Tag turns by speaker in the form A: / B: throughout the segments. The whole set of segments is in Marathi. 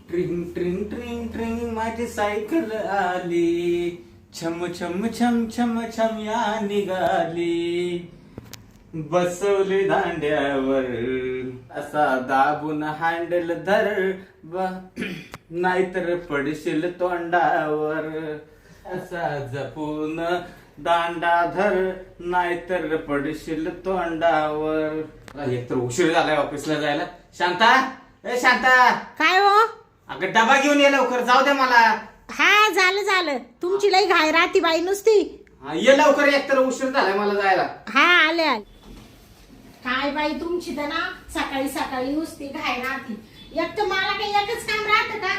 A: ट्रिंग ट्रिंग ट्रिंग ट्रिंग माझी सायकल आली, छम छम छम छम छम या निघाली. बसवली दांड्यावर असा दाबून हँडल धर, नाहीतर पडशील तोंडावर. असा जपून दांडा धर, नाहीतर पडशील तोंडावर. एक तर उशीर झालाय ऑफिसला जायला. शांता, ए शांता,
B: काय हो?
A: अगं डबा घेऊन ये लवकर, जाऊ दे मला.
B: हा झालं तुमची लई घाई राहती बाई नुसती.
A: ये लवकर, एक तर उशीर झालाय मला जायला.
B: हा आले. काय बाई तुमची तर ना सकाळी सकाळी नुसती घाई राहती. एक तर मला काही एकच काम राहतं का?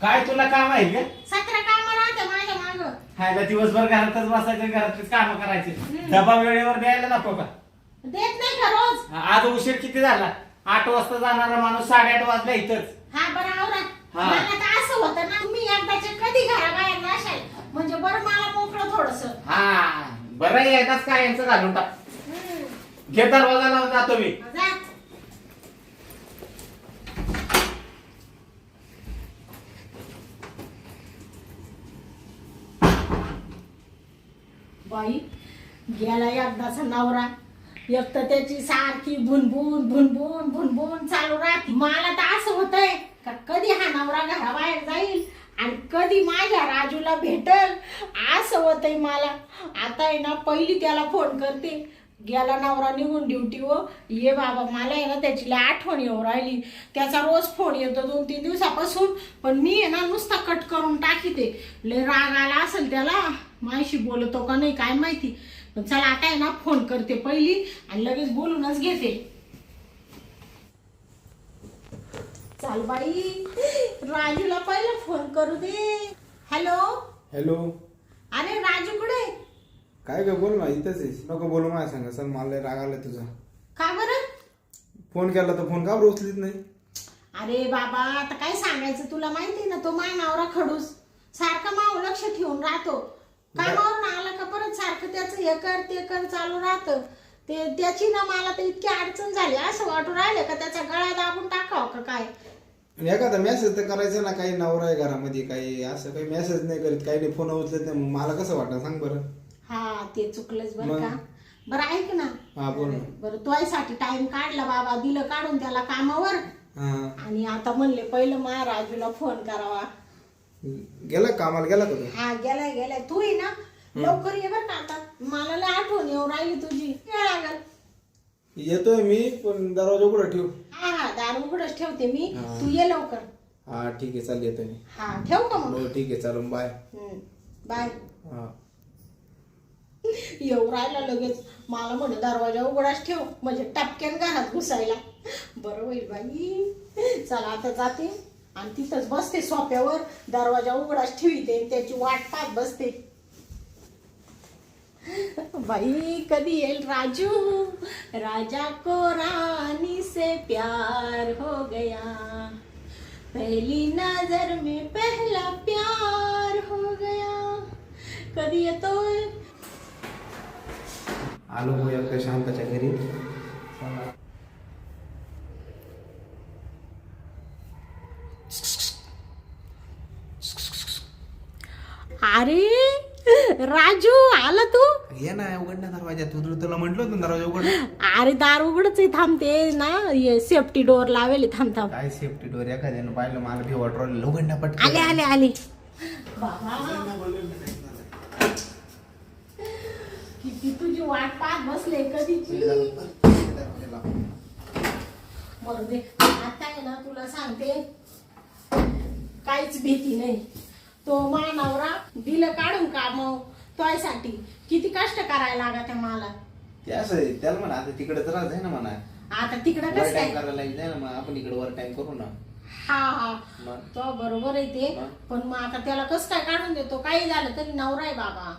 A: काय तुला काम आहे का?
B: 17 काम राहतं माझ्या मागं.
A: हायला दिवसभर घरातच बसायचं, घरातलीच काम करायचे. डबा वेळेवर द्यायला नको का?
B: देत नाही का रोज?
A: आज उशीर किती झाला? 8 वाजता जाणारा माणूस 8:30 वाजला इथंच.
B: हा बरं आवरा.
A: हा.
B: मला तर असं होतं ना, तुम्ही एकदाचे कधी घराबाहेर जाशाल म्हणजे बरं मला मोकळं थोडस.
A: हा बरं, एकदाच काय यांचं घालून टाक. घे दरवाजा लावून जातो मी.
B: बाई गेला एकदाचा नवरा. एक तर त्याची सारखी भुनभुन भुनभुन भुनभुन चालू राहते. मला तर असं होतंय का कधी हा नवरा घराबाहेर जाईल आणि कधी माझ्या राजूला भेटल असं होतंय मला. आता आहे ना पहिली त्याला फोन करते. गेला नवरा निघून ड्युटीवर. ये बाबा मला आहे ना त्याची लय आठवण येऊ राहिली. त्याचा रोज फोन येतो 2-3 दिवसापासून, पण मी आहे ना नुसता कट करून टाकीते. लय राग आला असेल त्याला, माझ्याशी बोलतो का नाही काय माहिती. पण चला आता आहे ना फोन करते पहिली आणि लगेच बोलूनच घेते. चाल बाई राजूला पहिला फोन करू दे. Hello
C: hello.
B: अरे राजू कुठे?
C: काय ग, बोल ना, इथंच आहेस. नको बोलू माझ्या सांगा. सर मला लय राग आला तुझा.
B: का बरं?
C: फोन केला तर फोन का बरं उचलीत नाही?
B: अरे बाबा आता काय सांगायचं तुला माहिती ना, तो माझा नवरा खडूस सारखा माव लक्ष ठेवून राहतो. कामावरून आला का परत सारखं त्याचं हे कर ते कर चालू राहतं. ते त्याची ना मला तर इतकी अडचण झाली. असं वाटू राहिलं का त्याचा गळा दाबून टाकावं का काय.
C: एखादा मेसेज तर करायचा ना. काही नवरा आहे घरामध्ये, काही असं काही मेसेज नाही करीत, काही नाही, फोन उचलत नाही. मला कसं वाटतं सांग बरं.
B: हा ते चुकलंच बरं का. बरं ऐक ना.
C: हा बोल ना.
B: बरं तुझ्यासाठी टाइम काढला बाबा, दिलं काढून त्याला कामावर. आणि आता म्हणले पहिलं माझ्या राजूला फोन करावा.
C: गेला कामाला गेला का तू?
B: हा गेलाय. तू ये ना लवकर ये बरं का. आता मला लय आठवण येऊ राहिली तुझी. वेळ लागल.
C: येतोय मी, पण दरवाजा उघडा ठेव.
B: हा दार उघडच ठेवते मी. तू ये लवकर.
C: हा ठीक आहे, चाल येतो मी.
B: हा ठेव का मग?
C: हो ठीक आहे, चालून बाय.
B: बाय.
C: हा
B: येऊ राहिला लगेच. मला म्हणे दरवाजा उघडाच ठेव म्हणजे टपक्यान घरात घुसायला. बरं होईल बाई. चला आता जाते आणि तिथंच बसते सोफ्यावर. दरवाजा उघडाच ठेवते, त्याची वाट पाहत बसते. बाई कधी येईल राजू. राजा को रानी से प्यार हो गया, पहली नजर में पहला प्यार हो गया. कधी येतोय?
C: आलो हो एकदा शांताच्या घरी.
B: अरे राजू आला तू?
C: ये ना, उघड ना दरवाजा. तुला म्हंटल होतं दरवाजा उघड.
B: अरे दार उघडच आहे. थांबते ना, सेफ्टी डोअर लावेल. थांब.
C: काय सेफ्टी डोर? एखाद्यानं पाहिलं मला भी वाटलं. उघड ना पटकन.
B: आले बाबा. किती तुझी वाट पाहत बसले कधीची. बरं दे आता आहे ना तुला सांगते, काहीच भीती नाही. तो माझा नवरा दिलं काढून काम तोयसाठी किती कष्ट करायला लागत मला.
C: ते असं आहे, त्याला म्हणा आता तिकडे तर आहे ना म्हणा.
B: आता तिकडे कसं
C: टाइम करायला जाय ना, मग आपण इकडे वर टाइम करू ना.
B: हा तो बरोबर आहे ते. पण मग आता त्याला कसं काय काढून देतो? काही झालं तरी नवरा आहे बाबा.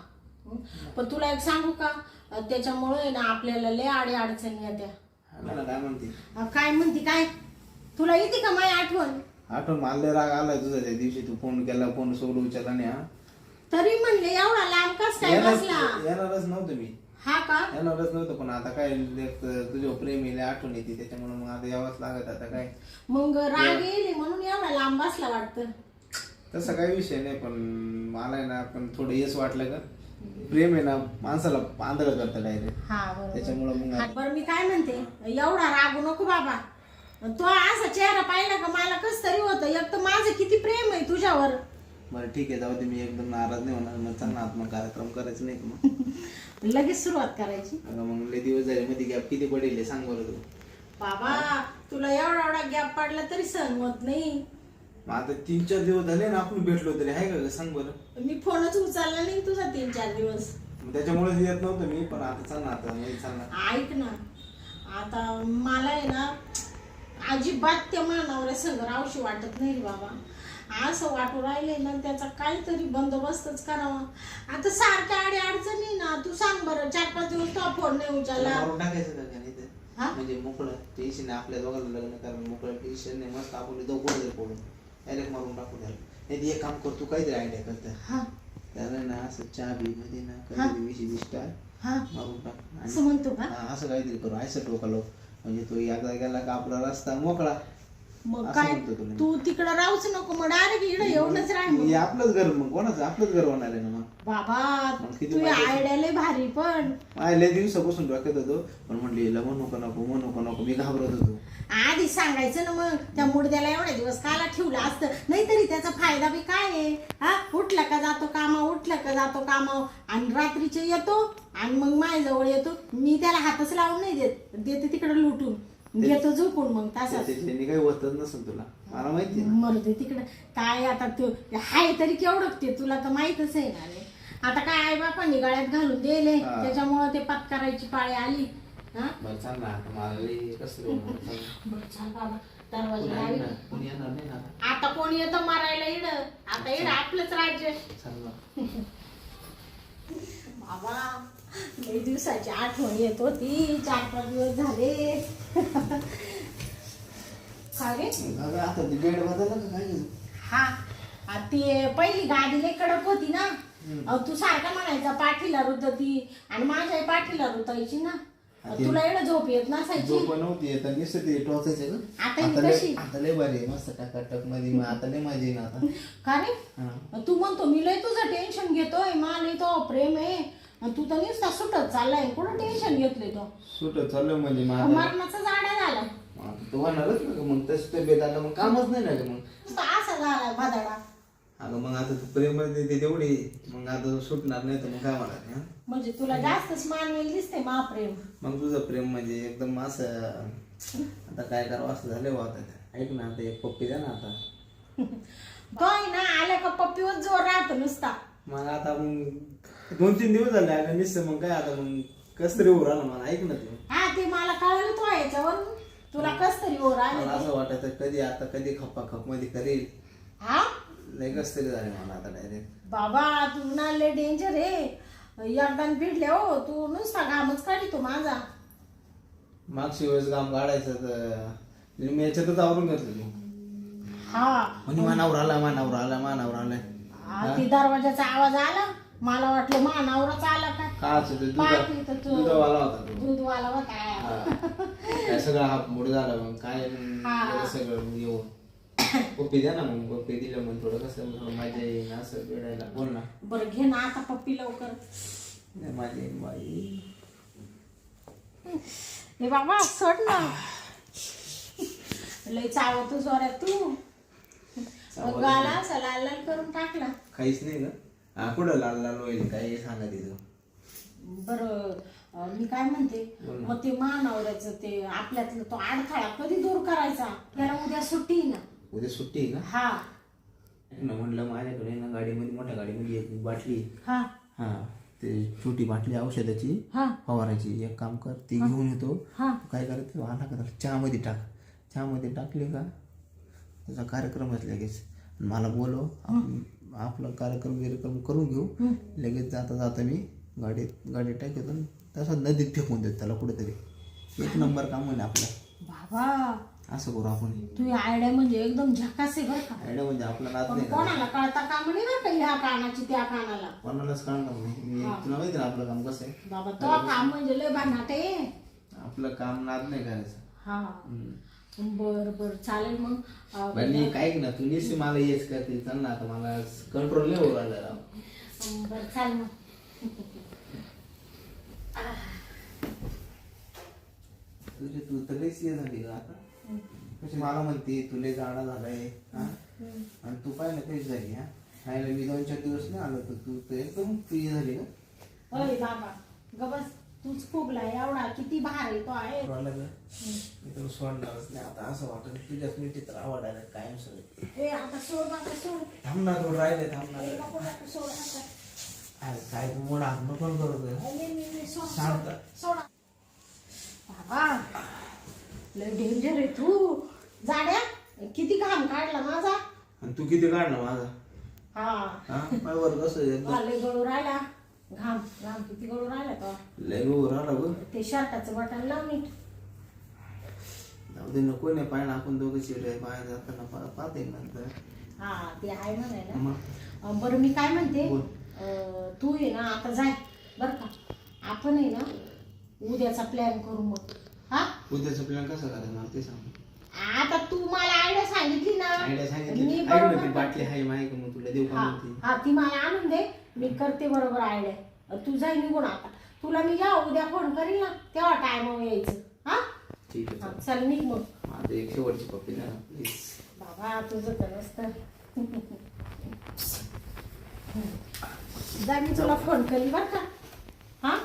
B: पण तुला एक सांगू का, त्याच्यामुळे ना आपल्याला लय आडी अडचणी येत्या.
C: काय म्हणते?
B: काय म्हणते? काय तुला येते का माझी आठवण?
C: आठवण मला राग आलाय तुझा त्या दिवशी. तू फोन केला, फोन सोडू विचारला नाही. हा
B: तरी म्हणले एवढा लांब कस काय बसला?
C: येणारच नव्हतं मी.
B: हा का?
C: येणारच नव्हतं, पण आता काय तुझ्या प्रेमीला आठवण येते त्याच्यामुळे मग आता यावंच लागत. आता काय
B: मग राग येईल म्हणून एवढा लांब बसला वाटतं.
C: तसा काही विषय नाही, पण मला आहे ना पण थोडं येस वाटलं का प्रेम आहे ना माणसाला आंधळ करतं डायरेक्ट.
B: हा बरोबर.
C: त्याच्यामुळे मग
B: हा, बरं मी काय म्हणते, एवढा रागू नको बाबा. तो असा चेहरा पाहिला का मला कस तरी होतं. एक तर माझं किती प्रेम आहे तुझ्यावर.
C: बरं ठीक आहे, जाऊ दे, मी एकदम नाराज नाही होणार. मग चांगला आत्मा कार्यक्रम करायचं नाही का मग?
B: लगेच सुरुवात करायची.
C: अगं मग लय दिवस झाले, मध्ये गॅप किती पडेल हे सांग बरं तू.
B: बाबा तुला एवढा गॅप पडला तरी सहन होत नाही.
C: मग आता 3-4 दिवस झाले ना आपण भेटलो तरी, आहे का ग? सांग बरं.
B: मी फोनच उचलला नाही तुझा 3-4 दिवस.
C: मग त्याच्यामुळे येत नव्हतं मी, पण आता चाल ना, आता नाही चालणार.
B: ऐक ना, आता मला आहे ना अजिबात त्या मानावर संग रावशी वाटत नाही रे बाबा. असं वाटू राहिले ना त्याचा काहीतरी बंदोबस्तच करावा. आता सारख्या अडचणी ना, तू सांग बरं, 4-5 दिवस तो फोन नाही उचलला.
C: मारून टाकायचं का नाही ते?
B: हा?
C: म्हणजे मोकळं टेन्शन नाही, आपल्या दोघांना लग्न कारण मोकळं टेन्शन नाही, मस्त आपण दोघं जर पडून डायरेक्ट मारून टाकू द्याल. नाही एक काम करतो, काहीतरी आयडिया करता
B: हा
C: त्याला ना, असं चहा बी मध्ये ना काहीतरी विषय
B: हा
C: मारून टाक
B: असं म्हणतो का?
C: हा, असं काहीतरी करू, असं टोकालो म्हणजे तो एकदा गेला का आपला रस्ता मोकळा.
B: मग
C: असं
B: काय
C: म्हणतो तुला.
B: तू तिकडं राहूच नको, मग डायरेक्ट इकडे येऊनच राह.
C: हे आपलंच घर, मग कोणाचं आपलंच घर होणार आहे ना. मग
B: बाबा
C: मग किती
B: तू
C: मजा
B: आयडिया लय भारी. पण
C: लय दिवसापासून डोक्यात होतो, पण म्हणलं हिला म्हणू का नको, मी घाबरत होतो.
B: आधी सांगायचं ना, मग त्या मुडद्याला एवढे दिवस काला ठेवलं असतं. नाहीतरी त्याचा फायदा बी काय आहे. हा, उठला का जातो कामा, आणि रात्रीचे येतो आणि मग माझ्याजवळ येतो. मी त्याला हातच लावून नाही देते तिकडे लुटून घेतो झोपून. मग तसाच
C: त्याच्याने काही होतच नसेल तुला, मला माहिती आहे.
B: मरू दे तिकडे. काय आता तू हाय तरी केवढं ते तुला तर माहितच आहे ना रे. आता काय आई बापांनी गळ्यात घालून दिले,
C: हा.
B: त्याच्यामुळे ते पत्करायची पाळी आली. हा
C: बरं चाल ना, आता मला लय कसं होणार, चाल ना.
B: बरं चल बाबा, दरवाजा
C: कोणी आहे
B: लावी.
C: ना, कोणी येणार नाही ना आता.
B: आता कोणी येतं मारायला इड? आता इड आपलंच राज्य.
C: चाल ना.
B: बाबा लई दिवसाची आठवण येत होती, 4-5 दिवस झाले. काय रे?
C: अगं, आता ते बेड बदलला का काय?
B: हा, ती पहिली गादी लई कडक होती ना. तू सारखा म्हणायचा पाठीला रुतती, आणि माझ्या पाठीला रुतायची ना. तुला एवढं झोप येत नसायची.
C: झोप नव्हती येत, नुसतं ते टोचायचं ग.
B: आता ही कशी?
C: आता लय भारी आहे, मस्त टाकाटक मध्ये. मग आता लय मजा येईल आता.
B: का रे?
C: हा.
B: तू म्हणतो मी लय तुझं टेन्शन घेतोय, मला लय तो प्रेम आहे, आणि तू तर नुसता सुटत चाललाय. कुठं टेन्शन घेतलंय तो?
C: सुटत चाललं म्हणजे मग आता
B: मरणाचा जाडा झाला.
C: तू होणारच ना मग. तसं तब्येत आलं मग कामच नाही ना मग.
B: नुसता असा झालाय भादडा.
C: अगं मग आता तू प्रेम देते तेवढी, मग आता सुटणार नाही तर मग काय म्हणा.
B: म्हणजे तुला जास्तच मानवेल दिसते महाप्रेम.
C: मग तुझं प्रेम म्हणजे एकदम असं, आता काय करावं असं झालं बा. आता ऐक ना, आता एक पप्पी द्या ना आता.
B: तो आहे ना, आल्या का पप्पीवर जोर राहतो नुसता.
C: मग आता मग 2-3 दिवस झाले अगं निसतं, मग काय आता मग कस तरी उभं राहिलं मला. ऐक ना तू,
B: हा ते मला कळलं तो याच्यावर. तुला कस तरी ओर
C: मला
B: आले.
C: असं वाटत कधी खप्पा मध्ये करेल.
B: हा
C: लय कस तरी झाले मला आता डायरेक्ट.
B: बाबा तू ना लय डेंजर आहे. एकदा भिडले हो तू, नुसता घामच काढतो माझा.
C: मागच्या वेळेस काम काढायचं तर मी याच्यातच आवरून घेतलं तू.
B: हा
C: म्हणजे मानावर आलाय.
B: ती दरवाजाचा आवाज आला, मला वाटलं मानावरच आला का.
C: काच ते
B: पाठी तर तू
C: दुधावाला होता तो.
B: दूधवाला होता.
C: हा. काय सगळं हात मोड झाला मग काय
B: हा.
C: मग सगळं येऊ. पप्पी द्या ना मग. पप्पी दिलं मग थोडं कसं थोडं मजा येईल असं वेळायला. बोल ना.
B: बरं घे ना आता पप्पी लवकर.
C: माझी बाई
B: हे बाबा सोड ना. लय चावतो जोरात तू. गाला असा लाल लाल करून टाकला.
C: काहीच नाही ग. हा कुठं लाल होईल काय सांगा तिथं.
B: बरं मी काय म्हणते,
C: बोल ना.
B: मग ते महानवऱ्याचं ते आपल्यातलं तो अडथळा कधी दूर करायचा? त्याला उद्या सुट्टी ना.
C: उद्या सुट्टी आहे का?
B: हा
C: ना म्हणलं माझ्याकडे ना गाडीमध्ये, मोठ्या गाडीमध्ये एक बाटली.
B: हा
C: हा, ते छोटी बाटली औषधाची
B: हा
C: फवारायची. एक काम कर, ती घेऊन येतो.
B: हा
C: काय करायचं, आला का चहामध्ये टाक. चहामध्ये टाकले का त्याचा कार्यक्रमच लगेच. मला बोलव, आपला कार्यक्रम करून घेऊ. लगेच जाता मी गाडीत टाकतो, तसा नदीत फेकून देतो त्याला कुठेतरी. एक नंबर काम होईल आपलं.
B: बाबा
C: असं करू आपण.
B: तुझी आयडिया म्हणजे एकदम झकास आहे बरं का.
C: आयडिया म्हणजे आपला नाद
B: पण
C: नाही का?
B: कोणाला कळता काम नाही बरं का ह्या कानाची त्या कानाला.
C: कोणालाच कळणार नाही. तुला माहिती ना आपलं काम कसं आहे.
B: बाबा तो काम म्हणजे लय भानाट आहे.
C: आपलं काम नाद नाही करायचं.
B: हा बर बर चालेल मग.
C: म्हणजे काय की ना तू निश्चित मला येस करते चल ना. आता मला कंट्रोल नाही होऊ राहिला राव.
B: बर चाल मग.
C: तुझी तू तर लईच ये झाली का आता. कशी मला म्हणते तुला जाणं झालंय हा आणि तू पाय ना कशी झाली हा. नाही मी 2-4 दिवस नाही आलो तर तू तर एकदम फ्री झाली का.
B: अरे बाबा गबस तूच फुगला एवढा किती भार येतो आहे.
C: मी तुला सोडणारच नाही आता. असं वाटत तुझ्याच मी चित्र आवडायला कायम सगळं.
B: ए आता सोड बाबा सोड.
C: थांबणार थोडं राहिले थांबणार.
B: ए नको नको सोड आता.
C: अरे काय तू मोडा नको करत
B: मी सोड
C: शांत.
B: सोड बाबा लय डेंजर आहे तू. जाड्या किती घाम काढला माझा.
C: आणि तू किती काढला माझा
B: हा
C: हा पाय वर कसं एकदम
B: लय गळू राहिला. घाम घाम किती गळू राहिला तो.
C: लय गोर आला ग.
B: ते शर्टाचं बटन लाव नीट.
C: जाऊ दे नको नाही पाहिजे आपण दोघं चिडे बाहेर जाताना पाहते नंतर.
B: हा ते आहे म्हणायला.
C: मग
B: बरं मी काय म्हणते
C: बोल.
B: तू आहे ना आता जाय बर का. आपण आहे ना उद्याचा प्लॅन करू मग. हा
C: उद्याचं प्लॅन कसं करायचं मला ते सांग.
B: आता तू मला आयडिया सांगितली ना.
C: आयडिया सांगितली
B: मी
C: ऐक
B: बरोबर
C: ना ती बाटली आहे माहिती का मग तुला देऊ का
B: हा
C: म्हणते.
B: हा ती मला आणून दे. मी करते बरोबर आयडिया. तू जाय निघून आता. तुला मी जेव्हा उद्या फोन करील ना तेव्हा टायमावर यायचं. हा
C: ठीक आहे चल.
B: चल निघ मग.
C: माझं एक शेवटची पप्पी द्या प्लीज.
B: बाबा तुझं तर नसतं. जा मी तुला फोन करील बर का. हा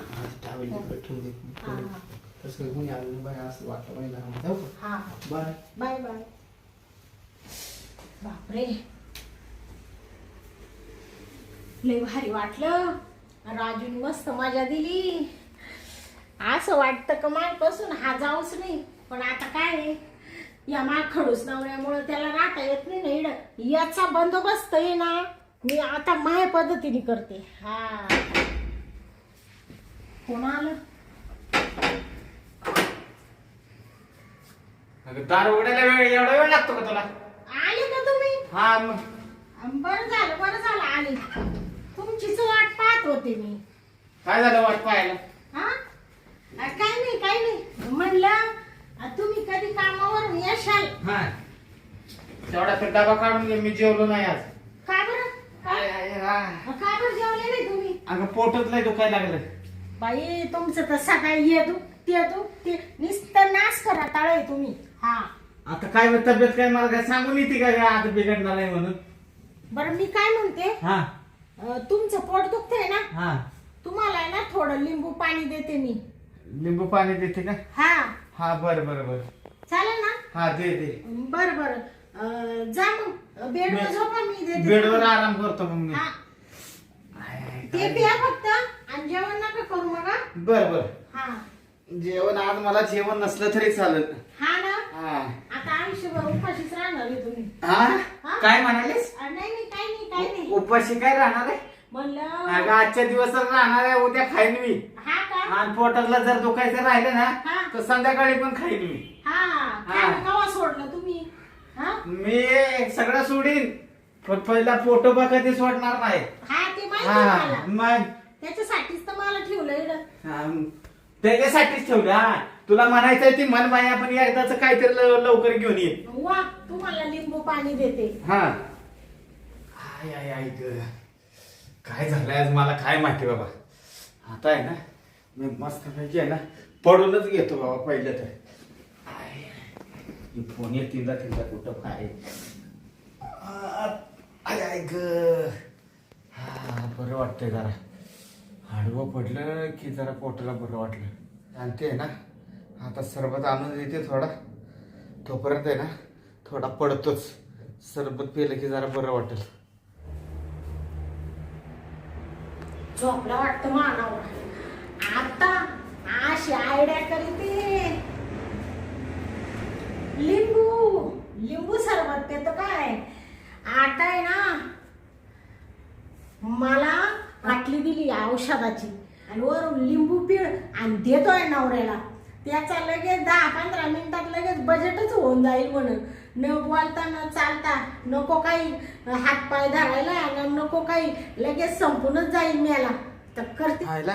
C: ट्रॅव्हल ठेवून दे.
B: हा हा
C: तसं कोणी आलं बाय असं वाटलं पाहिजे जाऊ का.
B: हा
C: बाय.
B: Bye bye. बापरे लय भारी वाटलं. राजूने मस्त मजा दिली. असं वाटतं का मायपासून हा जाऊच नाही. पण आता काय आहे, या खडूस नवऱ्यामुळे त्याला राहता येत नाही ना इकडं. याचा बंदोबस्त आहे ना मी आता माया पद्धतीने करते. हा कोण आलं.
A: दार उघडायला एवढा वेळ लागतो का तुला.
B: आले का तुम्ही.
A: हा मग
B: बरं झालं आले. तुमचीच वाट पाहत होते मी.
A: काय झालं वाट पाहायला.
B: हा काही नाही म्हणलं तुम्ही कधी कामावरून येशाल.
A: हा तेवढा तर डबा काढून घे. मी जेवलो नाही आज.
B: का बरं का बरं जेवले नाही तुम्ही.
A: अगं पोटच लय दुखायला लागलं.
B: बाई तुमचं तर सकाळी ये दुख ते नुसतं नाश करा टाळे तुम्ही. हा
A: आता काय तब्येत काय मला काय सांगून येते का आता बिघडणार आहे म्हणून.
B: बरं मी काय म्हणते
A: हा
B: तुमचं पोट दुखतंय ना.
A: हा
B: तुम्हाला ना थोडं लिंबू पाणी देते मी.
A: लिंबू पाणी देते का.
B: हा
A: हा बरं बरं बरं
B: चालेल ना.
A: हा दे दे.
B: बरं जा मग बेडवर झोपा मी देते.
A: बेडवर आराम करतो मग मी.
B: हा ते प्या फक्त आणि जेवण नका करू मग.
A: बर बर.
B: हा
A: जेवण आज मला जेवण नसलं तरी चालेल.
B: हा ना.
A: हा
B: आता आयुष्यभर उपाशीच राहणार आहे तुम्ही.
A: हा काय म्हणालीस.
B: नाही काही नाही
A: उपाशी काय राहणार आहे.
B: म्हणलं
A: अगं आजच्या दिवस राहणार आहे. उद्या खाईन मी.
B: हा का.
A: आणि पोटातला जर दुखायचं राहिलं ना
B: हा.
A: तर संध्याकाळी पण खाईन मी.
B: हा कवा सोडलं तुम्ही. हा
A: मी सगळं सोडीन पण पहिला पोटोबा कधी सोडणार नाही.
B: हा ते माहिती आहे
A: हा
B: मला.
A: मग
B: त्याच्यासाठीच तर मला ठेवलंय ना.
A: हा, त्याच्यासाठीच ठेवलं. हा तुला म्हणायचंय ती मन बाई आपण एकदाच काहीतरी लवकर घेऊन ये.
B: वा तुम्हाला लिंबू पाणी देते.
A: हा आय आय आय ग. काय झालंय आज मला काय माहिती बाबा. आता आहे ना मी मस्त पैकी आहे ना पडूनच घेतो बाबा पहिलं तर. फोन येत तिला कुठं काय. आय आय ग. हा बरं वाटतंय जरा. हाडवं पडलं की जरा पोटाला बरं वाटलं. आणि ते ना आता सरबत आणून देते थोडा. तोपर्यंत आहे ना थोडा पडतोच. सरबत पिलं की जरा बरं वाटेल.
B: झोपला वाटतं मानावर. आता अशी आयडिया करते. लिंबू सरबत ते तर काय. आता आहे ना मला बाटली दिली औषधाची आणि वरून लिंबू पिळ आणि देतोय नवऱ्याला. त्याचा लगेच 10-15 मिनिटात लगेच बजेटच होऊन जाईल म्हणून. न बोलता न चालता, नको काही हातपाय धरायला आणि नको काही, लगेच संपूनच जाईल मेला. तर करते.
A: हायला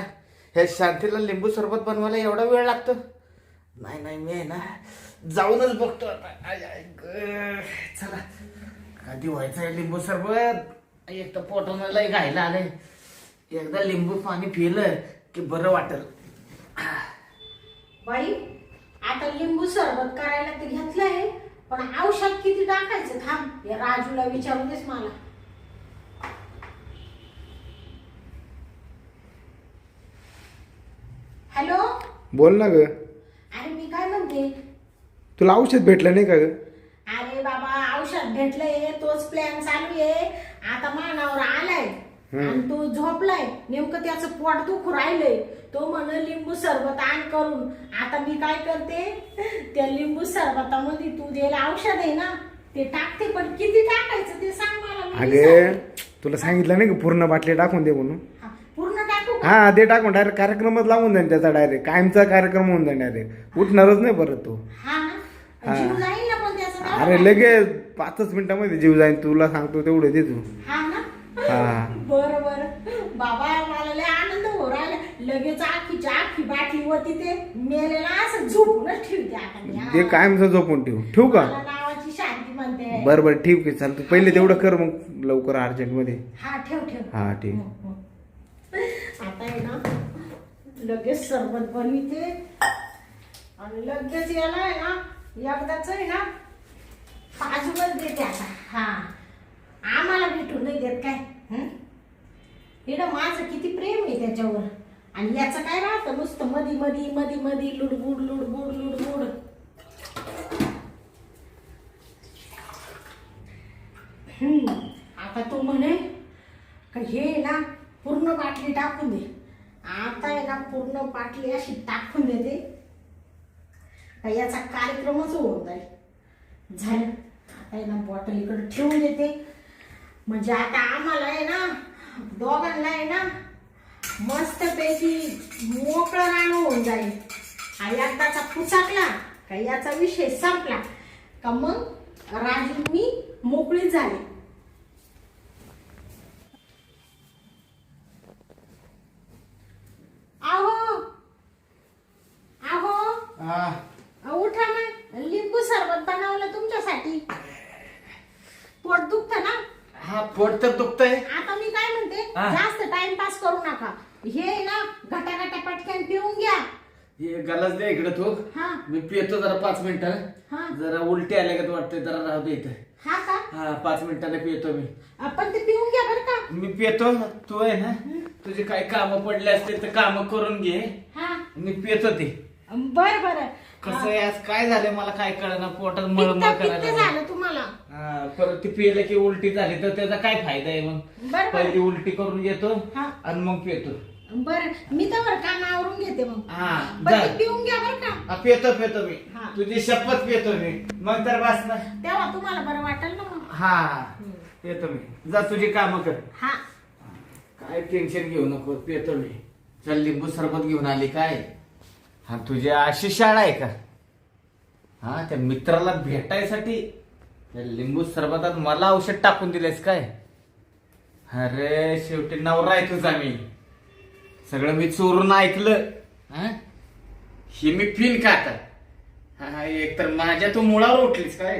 A: ह्या शांतीला लिंबू सरबत बनवायला एवढा वेळ लागतो? नाही नाही, मी आहे ना जाऊनच बघतो आता. आय, आय, ग. चला कधी व्हायचं आहे लिंबू सरबत? एक तर पोटानं लय घायला आलंय. एकदा लिंबू पाणी पिलं की बरं वाटेल.
B: बाई आता लिंबू सरबत करायला ते घेतलंय, पण औषध किती टाकायचं थांब, या राजूला विचारू देस मला. हॅलो,
C: बोल ना ग.
B: अरे मी काय म्हणते,
C: तुला औषध भेटलं नाही का ग?
B: अरे बाबा औषध भेटलंय, तोच प्लॅन चालू आहे. आता मानावर आलाय आणि तो झोपलाय, नेमकं त्याचं पोट दुखू राहिलंय. तो म्हण लिंबू सरबत आण करून. आता मी काय करते, त्या लिंबू सरबतामध्ये तू दिलेलं औषध आहे ना ते टाकते, पण किती टाकायचं ते सांग मला. मी
C: अगे
B: विचारते.
C: तुला सांगितलं नाही का पूर्ण बाटली टाकून दे म्हणून?
B: हा, पूर्ण टाकू का?
C: हा ते टाकून डायरेक्ट कार्यक्रमच लावून जाईल त्याचा, डायरेक्ट कायमचा कार्यक्रम होऊन जाईल डायरेक्ट. उठणारच नाही परत तो.
B: हा ना, जीव जाईल ना पण त्याचं.
C: अरे लगेच 5 मिनिटामध्ये जीव जाईल, तुला सांगतो तेवढे दे तू.
B: हा ना,
C: हा
B: बर बर बाबा, मला लय आनंद हो राहिला. लगेच आखीच्या आखी बाटली होती, ते मेलेला असं झोपूनच ठेवते आता मी.
C: ते कायमचं झोपून ठेवू का?
B: मला नावाची शांती म्हणते.
C: बरं बरं ठीक आहे, चालतं. पहिले तेवढं कर मग लवकर अर्जंट मध्ये.
B: हा ठेव ठेव.
C: हा ठीक.
B: आता आहे ना लगेच सरबत बनविते आणि लगेच याला आहे ना एकदाच आहे ना पाजूनच देते आता. हा, आम्हाला भेटून नाही देत काय. इकडं माझं किती प्रेम आहे त्याच्यावर, आणि याचं काय राहतं नुसतं मधी मधी मधी मधी लुडबुड लुडबुड लुडबुड. आता तू म्हणे का हे ना पूर्ण बाटली टाकून दे. आता आहे ना पूर्ण बाटली अशी टाकून देते का याचा कार्यक्रमच होऊन जाईल. झालं, आता आहे ना बॉटल इकडे ठेवून देते, म्हणजे आता आम्हाला आहे ना दोघांना आहे ना मस्तपैकी मोकळं रान होऊन जाईल. हा एकदाचा पुचाकला का याचा विषय संपला का मग राजू मी मोकळी झाली. आहो आहो, उठा ना, लिंबू सरबत बनवलं तुमच्यासाठी. पोट दुखतं ना?
A: हा, पोट तर दुखतंय.
B: आता मी काय म्हणते,
A: हा.
B: जास्त टाइमपास करू नका. हे ना घटाघटा पटकन पिऊन घ्या.
A: हे गलास दे इकडे तू.
B: हा
A: मी पितो जरा 5 मिनिटं.
B: हा
A: जरा उलटी आल्या का वाटतंय, जरा राहू दे इथं.
B: हा का?
A: हा, 5 मिनिटाने पितो मी.
B: आपण ते पिऊन घ्या बरं का.
A: मी पितो, तू आहे ना तुझे काही काम पडले असतील तर काम करून घे.
B: हा
A: मी पितो ते.
B: बर बर.
A: कसं आहे, आज काय झालं मला काय कळना, पोटात मळमळ करायला लागली.
B: झालं तुम्हाला.
A: हा, परत ती पिलं की उलटी झाली तर त्याचा काय फायदा आहे मग?
B: बर बर.
A: पहिली उलटी करून घेतो
B: हा.
A: आणि मग पितो.
B: बर, मी तर काम आवरून घेते मग.
A: हा,
B: पण
A: जा.
B: ते पिऊन घ्या बरं का.
A: हा, पितो मी.
B: हा.
A: तुझी शपथ पितो मी. मग तर बस ना.
B: तेव्हा तुम्हाला बरं वाटेल ना मग.
A: हा, पितो मी. जा तुझी कामं कर.
B: हा
A: काय टेन्शन घेऊ नको, पितो मी. चल, लिंबू सरबत घेऊन आली काय? हा, तुझी अशी शाळा आहे का? हा, त्या मित्राला भेटायसाठी त्या लिंबू सरबतात मला औषध टाकून दिलेस काय? अरे शेवटी नवरा आहे तुझा मी. सगळं मी चोरून ऐकलं. हा, हे मी फील का आता? हा, एक तर माझ्या तू मुळावर उठलीस काय?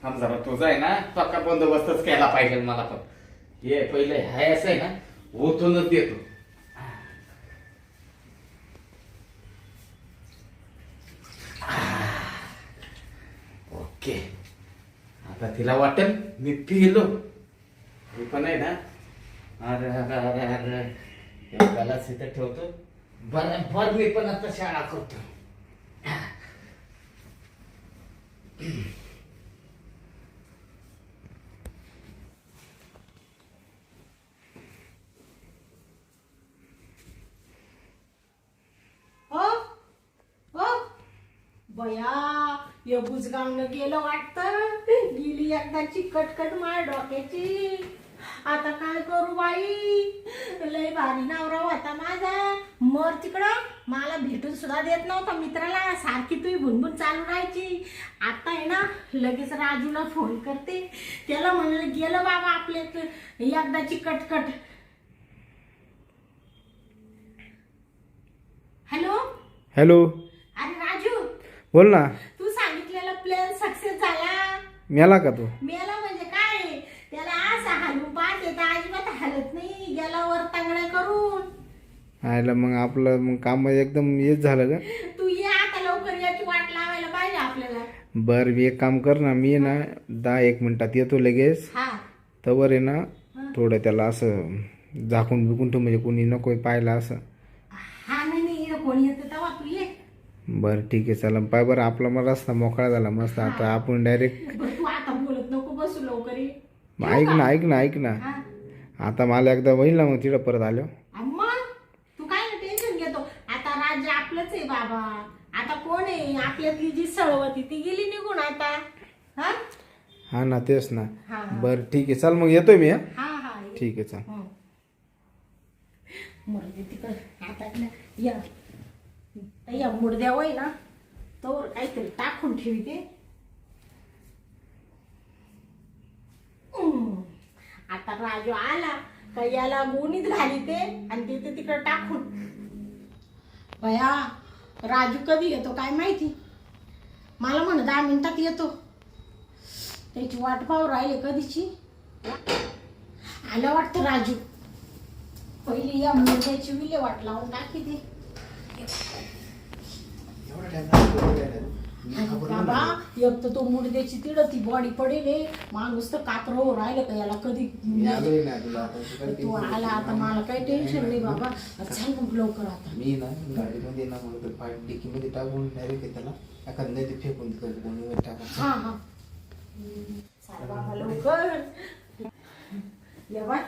A: थांब जरा, तुझा आहे ना पक्का बंदोबस्तच केला पाहिजे मला पण. हे पहिले हाय असं आहे ना ओतूनच देतो. ओके, आता तिला वाटेल मी पिलो. मी पण आहे ना, अरे अरे अरे अरे, गलास इथं ठेवतो. बरोबर मी पण आता शाळा करतो.
B: हो हो बया, या बुजगावनं गेलं वाटतं. गेली एकदाची कटकट माय डोक्याची. आता काय करू बाई, लय भारी नवरा होता माझा. मर तिकडं. मला भेटून सुद्धा देत नव्हता मित्राला, सारखी तुही भुनभुन चालू राहायची. आता आहे ना लगेच राजूला फोन करते, त्याला म्हणलं गेलं बाबा आपले एकदाची कटकट. हॅलो
D: हॅलो,
B: अरे राजू,
D: बोल ना.
B: तू सांगितलेला प्लॅन सक्सेस झाला.
D: मेला का तू?
B: मेला म्हणजे काय, त्याला असं हलवून पाहते तर अजिबात हलत नाही, गेला वर तांगड्या करून.
D: आयला मग आपलं मग काम एकदम हेच झालं का?
B: तू ये आता लवकर, याची वाट लावायला पाहिजे आपल्याला.
D: बरं मी एक काम कर ना, मी ना 10-1 मिनिटात येतो लगेच.
B: हा
D: तवर आहे ना थोडं त्याला असं झाकून बिकून ठेव, म्हणजे कोणी नको पाहिला असं.
B: हा नाही नाही, इकडं कोणी येतं तेव्हा तू ये.
D: बरं ठीक आहे, चला पाय. बरं आपला मग रस्ता मोकळा झाला मस्त. आता आपण डायरेक्ट
B: बरं तू आता बोलत नको बसू, लवकर ये.
D: ऐक ना.
B: हा
D: आता मला एकदा होईल ना मग तिथं परत आलो.
B: मग तू काय टेन्शन घेतो, आता राज्य आपलंच आहे बाबा. आता कोण आहे, आपल्यातली जी सळवती ती गेली निघून आता. हा
D: हा ना, तेच ना.
B: हा
D: बरं ठीक आहे, चल मग येतोय मी.
B: हा हा ये.
D: ठीक आहे, चल.
B: मुर्दे तिकडे आता या मुर्द्या वय ना तर काहीतरी टाकून ठेवते. आता राजू आला का याला गोणीत घालीते आणि तिथे तिकडे टाकून. बया राजू कधी येतो काय माहिती, मला म्हण 10 मिनिटात येतो. त्याची वाट पाहू राहिले कधीची. आलं वाटतं राजू. पहिली या मुर्द्याची विल्हेवाट लावून टाकी ते. बाबा एक तर तो मुर्द्याची तिड ती बॉडी पडेल, माणूस तर कातर राहिलं का याला कधी. तू आला आता, मला काही टेन्शन नाही बाबा. सांग मग लवकर आता.
C: मी ना गाडीमध्ये ना डिकीमध्ये टाकून डायरेक्ट त्याला एखाद नाही फेकून कोणी टाका.
B: हा हा चाल बाबा लवकर. ये बाय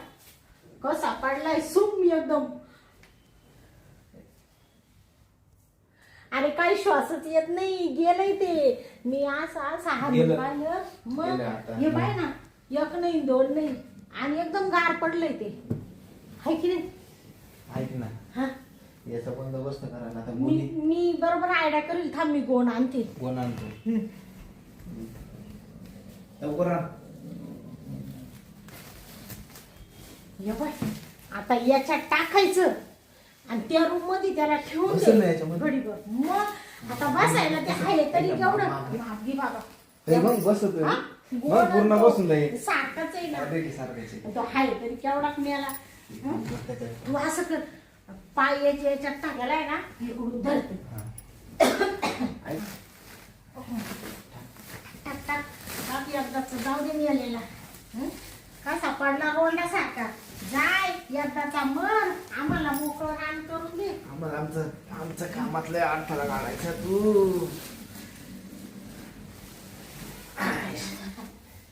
B: कसा पडलाय सुम एकदम. अरे काही श्वासच येत नाही, गेलंय ते. मी असं हारून पाहिलं मग हे बाय ना, 1 नाही 2 नाही, आणि एकदम गार पडलंय ते. हाय की नाही?
C: ऐक ना,
B: हा
C: याचा बंदोबस्त करा ना आता.
B: मी बरोबर आयडिया करेल. थांब मी गोण आणते.
C: कोण आणतो लवकर आण.
B: हे बाय आता याच्यात टाकायचं आणि त्या रूम मध्ये त्याला ठेवून
C: बसेल ना
B: दे
C: याच्यामध्ये?
B: घडीभर. मग आता बसायला ते आहे तरी केवढं मागे बाबा.
C: तरी मग बसतोय.
B: हा?
C: मग
B: गोड
C: पूर्ण
B: तो
C: बसून जाईल.
B: सारखाच आहे ना
C: सारखायचे
B: तो आहे तरी केवढा मेला. हं? तू असं कर, पाय याच्यात टाकायला आहे ना, इकडून धरते. टाक टाक टाक एकदाच जाऊ दे मेलेला. कसा पडला रोंडासारखा. जाय एकदाचा मर, आम्हाला मोकळं रान करून दे.
C: आम्हाला आमचं कामातलं अडथळा काढायचा तू.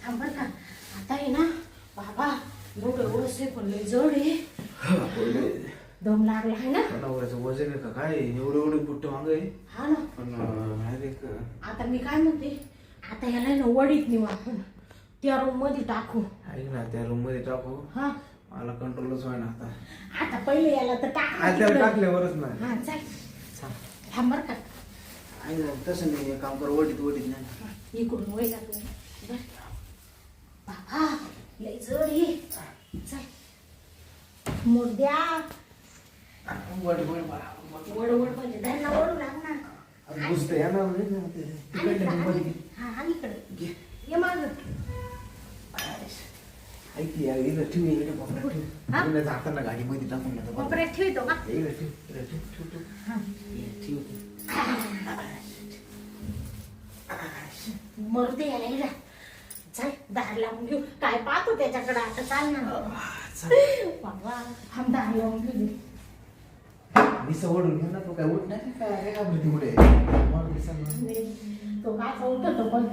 B: थांब बरं का, आता आहे ना बाबा एवढं से पण लय जड आहे. दम लागला आहे ना.
C: नवऱ्याचं वजन आहे का काय, एवढं बुट्ट माग आहे.
B: हा ना.
C: पण
B: आता मी काय म्हणते, आता याला ना वडीत नेऊ आपण, त्या रूम मध्ये टाकू.
C: ऐक ना, त्या रूम मध्ये टाकू.
B: हा
C: मला कंट्रोलच व्हाय ना आता.
B: आता पहिले याला तर टाक.
C: त्याला टाकल्यावरच नाही.
B: हा चाल थांब बरं का.
C: ऐक ना, तसं नाही, हे काम कर, वडीत नाही.
B: इकडून वय लागलं बाबा, लय जड आहे. चल मुर्द्या
C: वड
B: वड म्हणजे त्यांना वडू लागणार.
C: बुजते या ना.
B: हा आणि इकडे ये माग.
C: ऐक यार, इकडे ठेव, इकडे बापरे ठेव.
B: हा?
C: इकडे जाताना गाडीमध्ये टाकून देतो.
B: कोपऱ्यात ठेवतो का.
C: इकडे ठेव, इकडे ठेव.
B: हा.
C: ठेव.
B: मरुदे याला इला. चल दार लावून घेऊ. काय पाहतो त्याच्याकडे आता. चाल ना बाबा, थांब दार लावून घेऊ दे.
C: मी सवडून घेऊ ना, तो काय उठ नाही काय घाबरती पुढे.
B: तो काय उठतो पण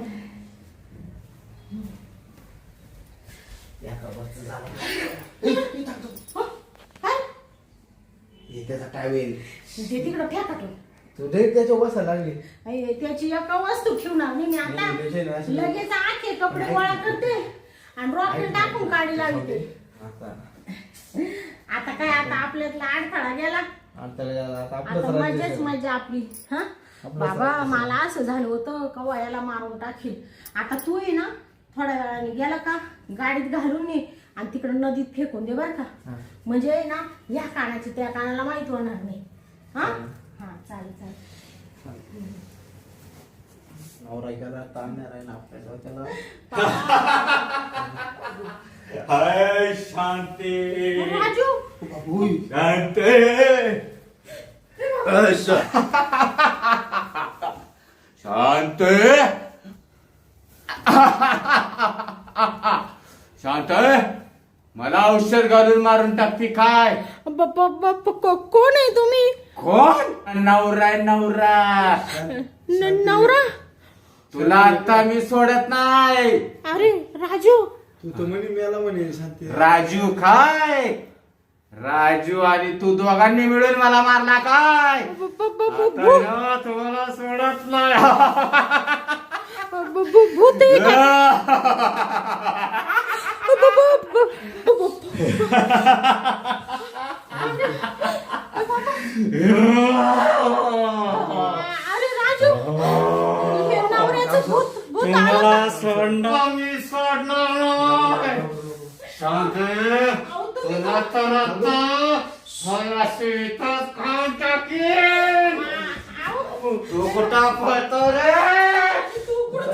C: त्याचा टावेल
B: ते तिकडं फेकतो.
C: तू त्याच्या बसायला लागली.
B: त्याची एका वस्तू ठेवणार नाही मी आता. लगेच आखे कपडे गोळा करते आणि रॉकेट टाकून काढी लावते. आता काय, आता आपल्यातला अडथळा गेला
C: आता
B: आता
C: आपलंच राज्य
B: मजाच
C: आहे.
B: मजा आपली. हा बाबा मला असं झालं होतं का वयाला मारून टाकील. आता तू आहे ना थोड्या वेळाने गेला का गाडीत घालून ये आणि तिकडे नदीत फेकून दे बर का. म्हणजे आहे ना या कानाची त्या कानाला माहित होणार नाही. हा हा चालेल चालेल.
C: नवरा ऐकायला ताण नाही राहिला आपल्याला त्याला.
A: हाय शांती
B: राजू
A: शांत शांत मला औषध घालून मारून टाकते काय?
B: कोण आहे तुम्ही?
A: कोण? नवरा नवरा
B: नवरा?
A: तुला आता मी सोडत नाही.
B: अरे राजू
C: तू तर म्हणे मेला म्हणे शांती.
A: राजू काय? राजू आणि तू दोघांनी मिळून मला मारला काय? आता ना तुम्हाला सोडत नाही.
B: भूत आहे का? अरे राजू हे नवऱ्याचं भूत भूत आलं का?
A: तुम्हाला सोडणार मी सोडणार नाही. शांत तुला तर आता इथंच खाऊन टाकीन. तू कुठं पळतो रे? तू कुठं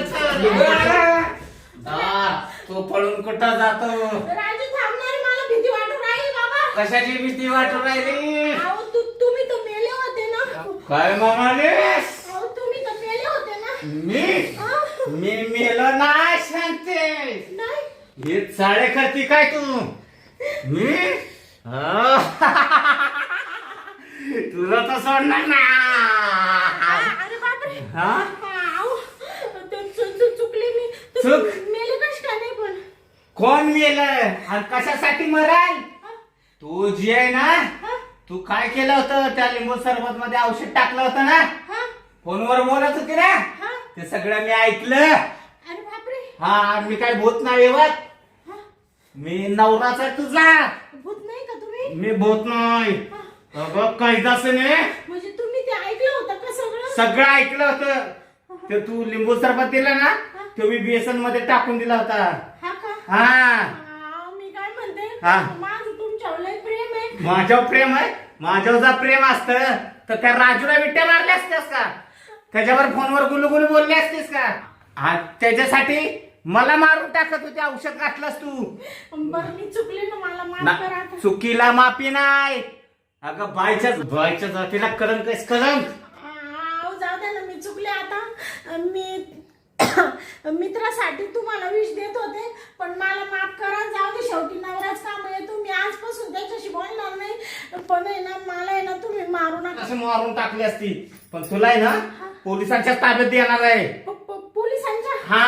A: चालला? तू पळून कुठं जातो?
B: राजू थांबणार मला भीती वाटू राहिली बाबा.
A: कशाची भीती वाटू राहिली?
B: अहो तुम्ही तर मेले होते ना.
A: काय म्हणालीस?
B: अहो तुम्ही तर मेले होते ना.
A: मी मेलो नाही शांती.
B: नाही
A: हे चाळे करती काय तू? मी तुला तर सोडणार ना.
B: अरे बापरे.
A: हा?
B: अहो, चुकले मी.
A: चूक?
B: मेले कश काय नाही पण.
A: कोण मेलं आणि कशासाठी मराल? तू जी आहे ना तू काय केलं होतं त्या लिंबू सरबत मध्ये औषध टाकलं होतं ना. फोनवर बोलत होती ना ते सगळं मी ऐकलं.
B: अरे बापरे.
A: हा मी काय भूत नाही येवत. मी नवराच आहे तुझा.
B: भूत नाही का तुम्ही?
A: मी भूत नाही. अगं कैदासने
B: म्हणजे तुम्ही ते ऐकलं होतं का सगळं?
A: सगळं ऐकलं होतं. ते तू लिंबू सरबत दिला ना तो मी बेसन मध्ये टाकून दिला होता.
B: हा का?
A: हा
B: मी काय म्हणते
A: हा.
B: माझं तुमच्यावर लय प्रेम आहे.
A: माझ्यावर प्रेम आहे. माझ्यावर जर प्रेम असतं तर त्या राजूला विट्या मारल्या असत्यास का? त्याच्यावर फोनवर गुलुगुलू बोलले असतेस का? त्याच्यासाठी मला मारून टाकत होते. औषध घातलंस तू.
B: बरं मी चुकले ना मला माफ करा आता.
A: चुकीला माफी नाही. अगं बायच्या जातीला कलंकच कलंक.
B: जाऊ द्या ना मी चुकले आता. मी मित्रासाठी तुम्हाला विष देत होते पण मला माफ करा. जाऊ दे शेवटी नवराच काम आहे. तुम्ही आजपासून त्याच्याशी बोलणार नाही. पण आहे ना मला आहे ना तुम्ही मारू नका.
A: असं मारून टाकली असती पण तुला आहे ना पोलिसांच्या ताब्यात देणार आहे.
B: पोलिसांच्या?
A: हा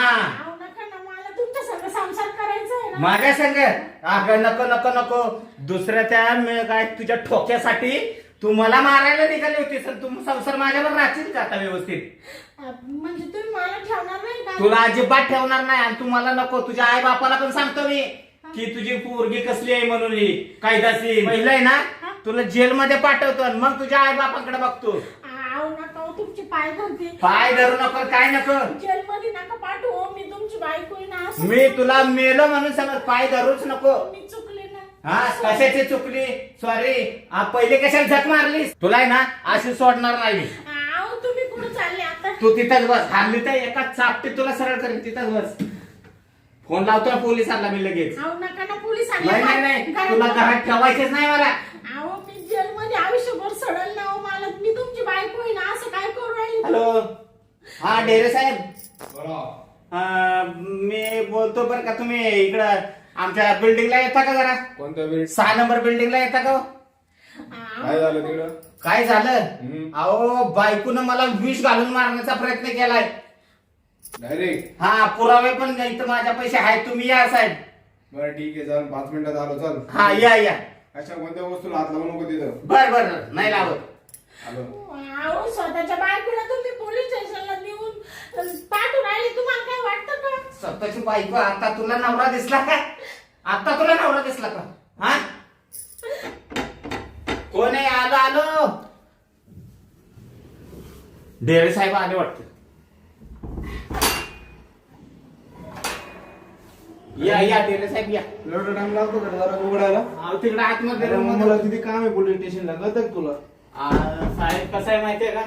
B: नका ना मला तुमच्या संग संसार करायचा आहे ना.
A: माझ्या संग अगं नको नको नको. दुसऱ्या त्या काय तुझ्या ठोक्यासाठी तू मला मारायला निघाली होतीस. तू संसार माझ्यावर राहशील का आता व्यवस्थित?
B: म्हणजे तुम्ही मला ठेवणार नाही का?
A: तुला अजिबात ठेवणार नाही. आणि तू मला नको. तुझ्या आई बापाला पण सांगतो मी की तुझी पोरगी कसली आहे म्हणून ही कायदाची. पहिलं आहे ना तुला जेलमध्ये पाठवतो आणि मग तुझ्या आई बापाकडे बघतो.
B: नका तुमचे पाय धरते.
A: पाय धरू नको काय नको.
B: जेलमध्ये नका पाठवू. मी तुमची बायको आहे ना. असं
A: मी तुला मेलो म्हणून समज. पाय धरूच नको.
B: मी चुकले ना.
A: हा कशाची चुकली? सॉरी. पहिले कशाला झक मारलीस? तुला आहे ना अशी सोडणार नाही मी.
B: तुम्ही कुठे चालले आता?
A: तू तिथंच बस. हल्ली तर एका चापटीत तुला सरळ करेन. तिथंच बस. फोन लावतो ना पोलिसांना मी लगेच.
B: नका ना पोलीस
A: नाही नाही नाही तुला घरात ठेवायचेच नाही मला.
B: मी जेलमध्ये आयुष्यभर सडल ना. मला मी तुमची बायको आहे ना. असं काय करू राहिली?
A: हॅलो हा डेरे साहेब. मी बोलतो बरं का. तुम्ही इकडं आमच्या बिल्डिंगला येता का जरा?
D: कोणत्या बिल्डिंग?
A: 6 नंबर बिल्डिंगला येता का?
D: काय झालं तिकडं?
A: काय झालं? अहो बायकोनं मला विष घालून मारण्याचा प्रयत्न केलाय.
D: डायरेक्ट?
A: हा पुरावे पण इथं माझ्या पैसे आहेत. तुम्ही या साहेब.
D: बरं ठीक आहे चाल. 5 मिनिटात आलो. चल.
A: हा या या.
D: अशा कोणत्या वस्तूला हात लावू नको तिथं.
A: बर बर नाही लावत.
D: आलो.
B: स्वतःच्या बायकोला तुम्ही पोलीस स्टेशनला नेऊन पाठवून राहिले. तुम्हाला काय वाटतं का?
A: स्वतःची बायको. आता तुला नवरा दिसला का? आता तुला नवरा दिसला का? हा आलो. डेरे साहेब आले वाटतं. या डेरे साहेब या.
C: एवढा टाइम लागतो का जरा उघडायला?
A: तिकडे आतमध्ये
C: अरे
A: room
C: मग
A: मध्ये.
C: मला किती काम आहे पोलीस स्टेशनला, कळतं का तुला?
A: साहेब कसं आहे माहितीये का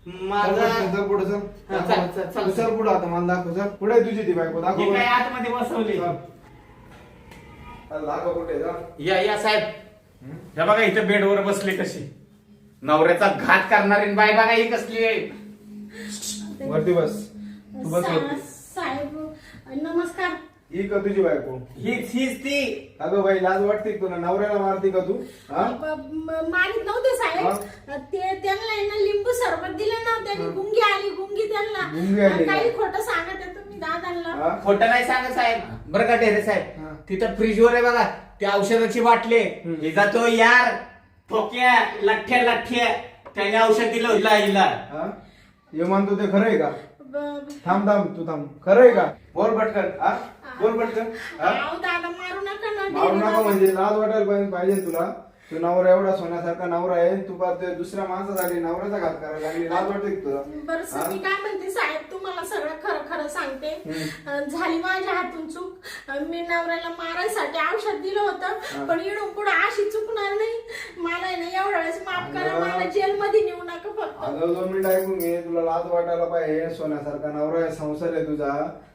A: माझं
C: चल पुढे चल.
A: हा, चल, चल, चल.
C: तू चल पुढे आता मला दाखव. चल पुढे तुझी ती बायको दाखव
A: ही
C: बरं.
A: काय आतमध्ये बसवली.
C: चल. चल, दाखव कुठे जा.
A: या साहेब. हे बघा इथं बेडवर बसले कशी. नवऱ्याचा घात करणारी बाई बघा ही कसली आहे.
C: वरती बस. तू बस वरती.
B: साहेब नमस्कार.
C: ही का तुझी बायको?
A: हीच ती.
C: अगं बाई लाज वाटते का तुला? नवऱ्याला मारती का तू? हा?
B: मारित नव्हते साहेब. ते त्यांना आहे ना लिंबू सरबत दिलं ना, त्यांनी गुंगी आली गुंगी त्यांना.
C: गुंगी आली का?
B: काही खोटं सांगत आहे तुम्ही दादांना.
C: हा?
A: खोटं नाही सांगत साहेब. बरं का डेरे
C: हा.
A: साहेब तिथं फ्रीजवर आहे बघा त्या औषधाची बाटली. हे जातो यार ठोक्या लठ्ठ्या त्याने औषध दिलं हिला.
C: हा? हे म्हणतो ते खरं आहे का?
B: ब-
C: थांब तू थांब. खरं आहे का? बोल पटकन. हा? बोल पटकन. हा?
B: अहो, दादा मारू नका ना.
C: मारू
B: डेअरी
C: नका
B: दादा.
C: म्हणजे लाज वाटायला पाहिजे तुला. तू नवरा एवढा सोन्यासारखा नवरा आहे, तू पार ते दुसऱ्या माणसासाठी नवऱ्याचा घात करायला लागली. लाज वाटते का तुला?
B: बरं सर, मी काय म्हणते साहेब, तुम्हाला सगळं खरं खरं सांगते. झाली माझ्या हातून चूक. मी नवऱ्याला मारायसाठी औषध दिलं होतं, पण इडून पुढे अशी चुकणार नाही. मला आहे ना एवढ्या वेळेस माफ करा. मला जेलमध्ये नेऊ नका फक्त.
C: अगं 2 मिनिट ऐकून घे. तुला लाज वाटायला पाहिजे. सोन्यासारखा नवरा आहे, संसार आहे तुझा,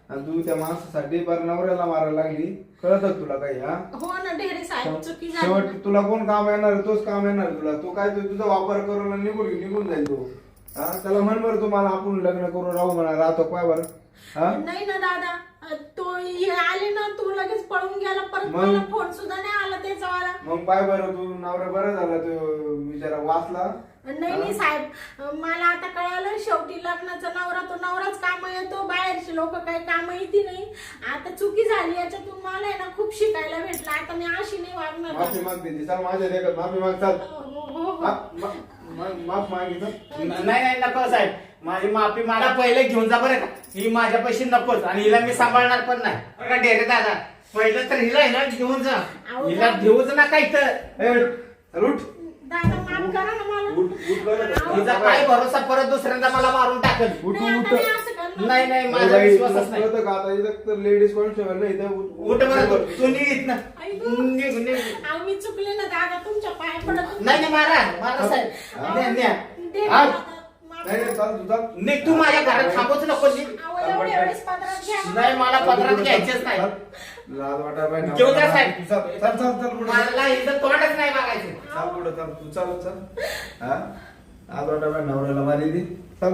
C: आणि तू त्या माणसासाठी पार नवऱ्याला मारायला लागली. कळत तुला काही? हा?
B: हो ना ढेरे साहेब, चुकी झाली.
C: शेवट तुला कोण काम येणार आहे? तोच काम येणार आहे तुला. तू काय तुझा वापर करून आणि निघून जाईल तू. हा? त्याला म्हण बरं तुम्हाला आपण लग्न करून राहू म्हणा. राहतो काय बरं? हा?
B: नाही ना दादा, तो हे आले ना, तू लगेच पळून गेला. परत
C: मग?
B: मला फोन सुद्धा नाही आला त्याचा वाला.
C: मग पाय बरं, तू नवरा बरं झाला तो बिचारा वाचला.
B: नाही साहेब, मला आता कळालं शेवटी लग्नाचा नवरा तो नवराच काम येतो, बाहेरचे लोक काही काम येते नाही. आता चुकी झाली, याच्यातून मला आहे ना खूप शिकायला भेटलं. आता मी अशी नाही वागणार.
C: माफी माग तिची. चल माझ्या देखत माफी माग. चाल
B: हो, हो.
C: माफ मागितलं.
A: नाही नको साहेब. माझी माफी मला पहिले घेऊन जा बरं का. ही माझ्या पैसे नकोच आणि हिला मी सांभाळणार पण नाही. बरं का डेरे दादा, पहिलं तर हिला घेऊन जा. हिला घेऊच नका इथं.
C: उठ.
B: दादा माफ करा ना मला.
C: उठ बरं.
A: हिचा काय भरोसा परत दुसऱ्यांदा मला मारून टाकल.
C: उठ
B: नाही,
C: उठ.
B: आता मी असं करणार.
A: नाही माझा विश्वासच नाही.
C: कळतं का आता? इथं तर लेडीज कॉन्स्टेबल नाही इथं.
A: उठ बरं तू निघ ना.
B: ऐकू.
A: निघ.
B: अहो, मी चुकले ना दादा, तुमच्या पाया पडत.
A: नाही मारा साहेब. न्या.
B: दे
A: हा.
B: दादा, माफ
C: नाही
B: करा.
C: चाल तुझा.
A: निघ तू माझ्या घरात थांबूच नको. निघ.
B: अहो, एवढ्या वेळेस पदरात घ्या ना.
A: नाही मला पदरात घ्यायचेच नाही.
C: लाज वाटायला पाहिजे.
A: घेऊन जा साहेब.
C: चल पुढे.
A: मला इथं तोंडच नाही बघायचं.
C: चाल पुढे. चल तू चाल. हा? लाज वाटायला पाहिजे. नवऱ्याला मारी दी. चल.